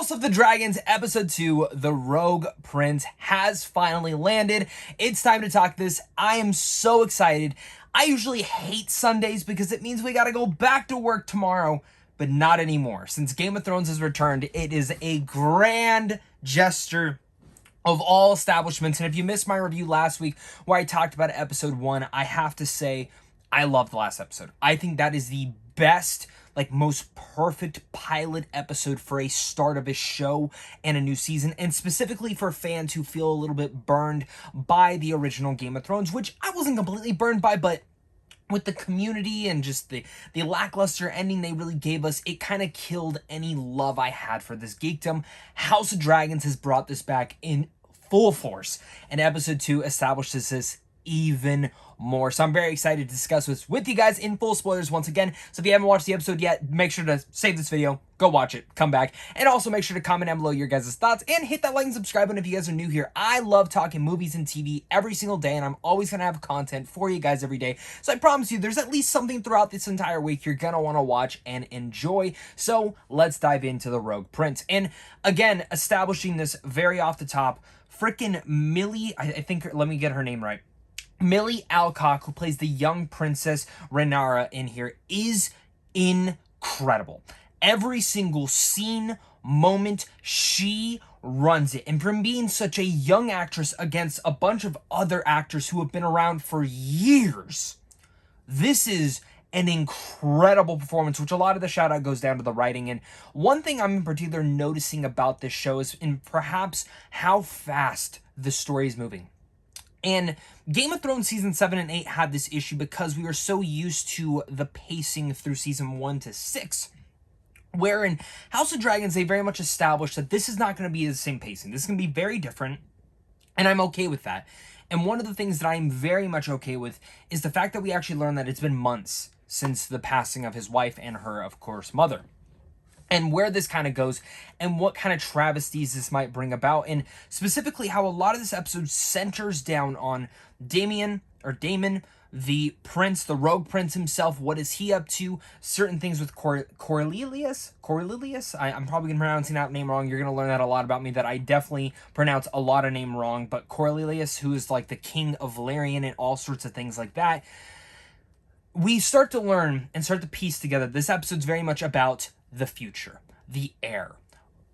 House of the Dragons Episode 2, The Rogue Prince, has finally landed. It's time to talk this. I am so excited. I usually hate Sundays because it means we gotta go back to work tomorrow, but not anymore. Since Game of Thrones has returned, it is a grand gesture of all establishments. And if you missed my review last week where I talked about Episode 1, I have to say, I loved the last episode. I think that is the best, most perfect pilot episode for a start of a show and a new season, and specifically for fans who feel a little bit burned by the original Game of Thrones, which I wasn't completely burned by, but with the community and just the lackluster ending they really gave us, it kind of killed any love I had for this geekdom. House of Dragons has brought this back in full force, and Episode 2 establishes this even more. So I'm very excited to discuss this with you guys in full spoilers once again. So if you haven't watched the episode yet, make sure to save this video, go watch it, come back, and also make sure to comment down below your guys' thoughts and hit that like and subscribe button if you guys are new here. I love talking movies and TV every single day, and I'm always going to have content for you guys every day. So I promise you, there's at least something throughout this entire week you're going to want to watch and enjoy. So let's dive into the Rogue Prince. And again, establishing this very off the top, freaking Millie, I think, let me get her name right. Millie Alcock, who plays the young Princess Rhaenyra in here, is incredible. Every single scene, moment, she runs it. And from being such a young actress against a bunch of other actors who have been around for years, this is an incredible performance, which a lot of the shout out goes down to the writing. And one thing I'm in particular noticing about this show is perhaps how fast the story is moving. And Game of Thrones season 7 and 8 had this issue because we were so used to the pacing through season 1 to 6. Where in House of Dragons, they very much established that this is not going to be the same pacing. This is going to be very different, and I'm okay with that. And one of the things that I'm very much okay with is the fact that we actually learned that it's been months since the passing of his wife and her, of course, mother. And where this kind of goes and what kind of travesties this might bring about, and specifically how a lot of this episode centers down on Damon, the prince, the rogue prince himself. What is he up to? Certain things with Cornelius. I'm probably going to pronouncing that name wrong. You're going to learn that a lot about me, that I definitely pronounce a lot of name wrong. But Cornelius, who is like the king of Valerian and all sorts of things like that. We start to learn and start to piece together. This episode's very much about the future, the heir.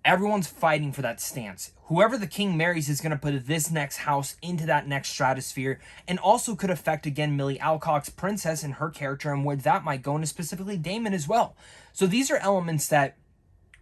Everyone's fighting for that stance. Whoever the king marries is going to put this next house into that next stratosphere, and also could affect, again, Millie Alcock's princess and her character and where that might go, and specifically Damon as well. So these are elements that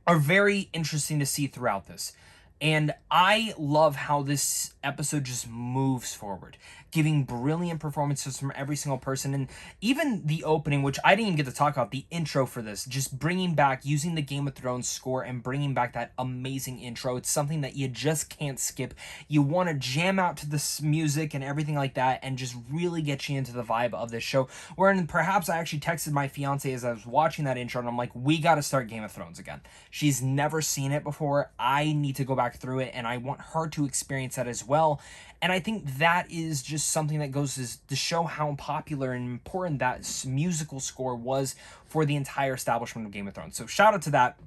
are very interesting to see throughout this. And I love how this episode just moves forward, giving brilliant performances from every single person. And even the opening, which I didn't even get to talk about, the intro for this, just bringing back, using the Game of Thrones score and bringing back that amazing intro. It's something that you just can't skip. You want to jam out to this music and everything like that and just really get you into the vibe of this show. Wherein perhaps I actually texted my fiance as I was watching that intro, and I'm like, we got to start Game of Thrones again. She's never seen it before. I need to go back through it, and I want her to experience that as well. And I think that is just something that goes to show how popular and important that musical score was for the entire establishment of Game of Thrones. So shout out to that.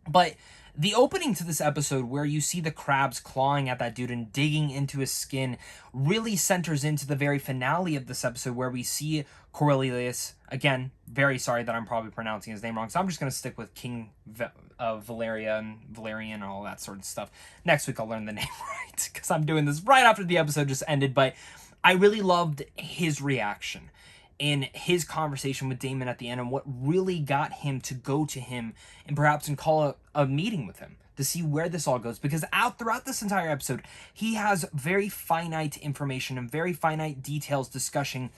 But the opening to this episode, where you see the crabs clawing at that dude and digging into his skin, really centers into the very finale of this episode, where we see Cornelius, again, very sorry that I'm probably pronouncing his name wrong, so I'm just going to stick with King of Valerian and all that sort of stuff. Next week I'll learn the name right, because I'm doing this right after the episode just ended. But I really loved his reaction in his conversation with Damon at the end, and what really got him to go to him and perhaps call a meeting with him to see where this all goes. Because throughout this entire episode, he has very finite information and very finite details discussing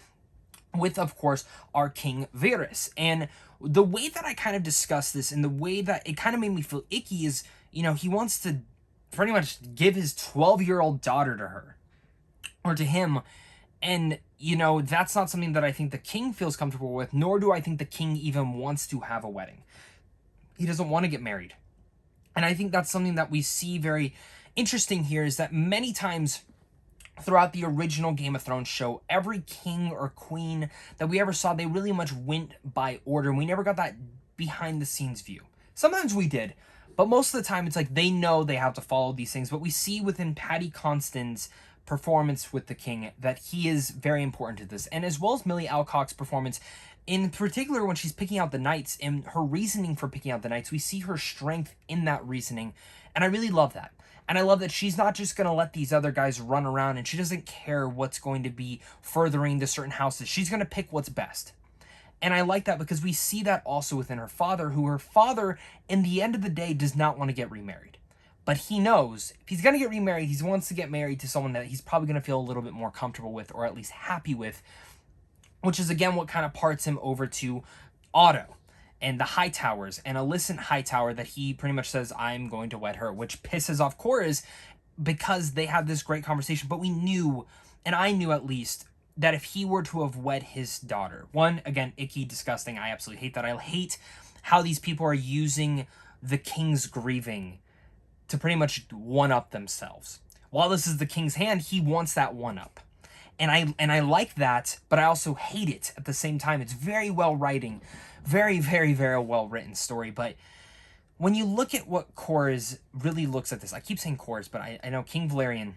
with, of course, our King Varys. And the way that I kind of discussed this, and the way that it kind of made me feel icky, is, he wants to pretty much give his 12-year-old daughter to her, or to him. And, that's not something that I think the king feels comfortable with, nor do I think the king even wants to have a wedding. He doesn't want to get married. And I think that's something that we see very interesting here, is that many times throughout the original Game of Thrones show, every king or queen that we ever saw, they really much went by order. We never got that behind the scenes view. Sometimes we did, But most of the time, it's like they know they have to follow these things. But we see within Paddy Constance's performance with the king that he is very important to this. And as well as Millie Alcock's performance, in particular when she's picking out the knights and her reasoning for picking out the knights, we see her strength in that reasoning. And I really love that. And I love that she's not just going to let these other guys run around and she doesn't care what's going to be furthering to certain houses. She's going to pick what's best. And I like that because we see that also within her father, who her father, in the end of the day, does not want to get remarried. But he knows if he's going to get remarried, he wants to get married to someone that he's probably going to feel a little bit more comfortable with, or at least happy with, which is, again, what kind of parts him over to Otto and the Hightowers and Alicent Hightower, that he pretty much says, I'm going to wed her, which pisses off Corys because they had this great conversation. But we knew, and I knew at least, that if he were to have wed his daughter, one, again, icky, disgusting, I absolutely hate that. I hate how these people are using the king's grieving to pretty much one-up themselves. While this is the king's hand, he wants that one-up. And I like that, but I also hate it at the same time. It's very well writing, very, very, very well written story. But when you look at what Corys really looks at this, I keep saying Corys, but I know King Valerian,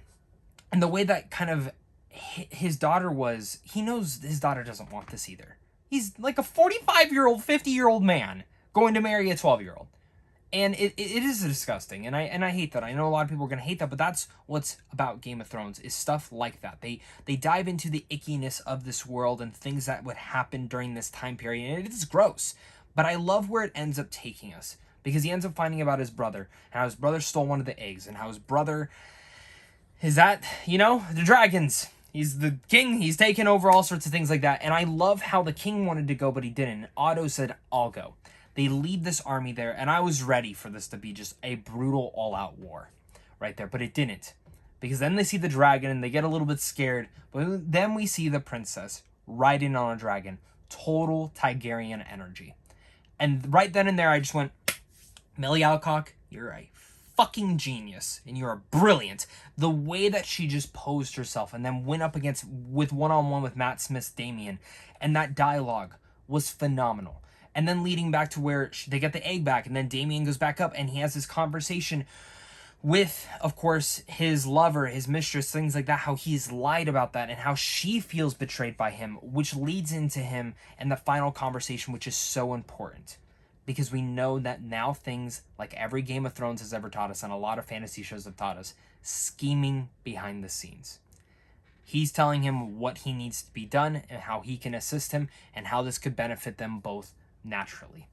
and the way that kind of his daughter was, he knows his daughter doesn't want this either. He's like a 45-year-old, 50-year-old man going to marry a 12-year-old. And it is disgusting, and I hate that. I know a lot of people are going to hate that, but that's what's about Game of Thrones, is stuff like that. They dive into the ickiness of this world and things that would happen during this time period, and it is gross. But I love where it ends up taking us, because he ends up finding about his brother, and how his brother stole one of the eggs, and how his brother is that, the dragons. He's the king. He's taken over all sorts of things like that. And I love how the king wanted to go, but he didn't. Otto said, I'll go. They lead this army there, and I was ready for this to be just a brutal all-out war right there. But it didn't. Because then they see the dragon, and they get a little bit scared. But then we see the princess riding on a dragon. Total Targaryen energy. And right then and there, I just went, Millie Alcock, you're a fucking genius, and you are brilliant. The way that she just posed herself and then went up with one-on-one with Matt Smith's Damien, and that dialogue was phenomenal. And then leading back to where they get the egg back, and then Damien goes back up and he has this conversation with, of course, his lover, his mistress, things like that, how he's lied about that and how she feels betrayed by him, which leads into him and the final conversation, which is so important. Because we know that now things, like every Game of Thrones has ever taught us, and a lot of fantasy shows have taught us, scheming behind the scenes. He's telling him what he needs to be done and how he can assist him and how this could benefit them both naturally.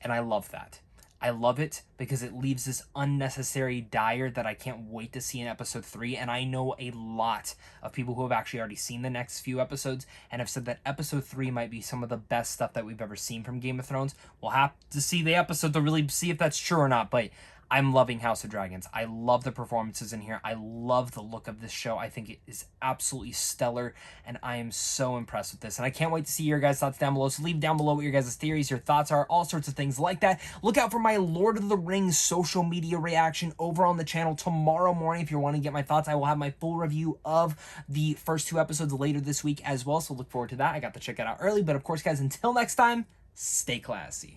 And I love that. I love it because it leaves this unnecessary dire that I can't wait to see in episode 3. And I know a lot of people who have actually already seen the next few episodes and have said that episode 3 might be some of the best stuff that we've ever seen from Game of Thrones. We'll have to see the episode to really see if that's true or not, but I'm loving House of Dragons. I love the performances in here. I love the look of this show. I think it is absolutely stellar, and I am so impressed with this. And I can't wait to see your guys' thoughts down below. So leave down below what your guys' theories, your thoughts are, all sorts of things like that. Look out for my Lord of the Rings social media reaction over on the channel tomorrow morning. If you're wanting to get my thoughts, I will have my full review of the first 2 episodes later this week as well. So look forward to that. I got to check it out early. But of course, guys, until next time, stay classy.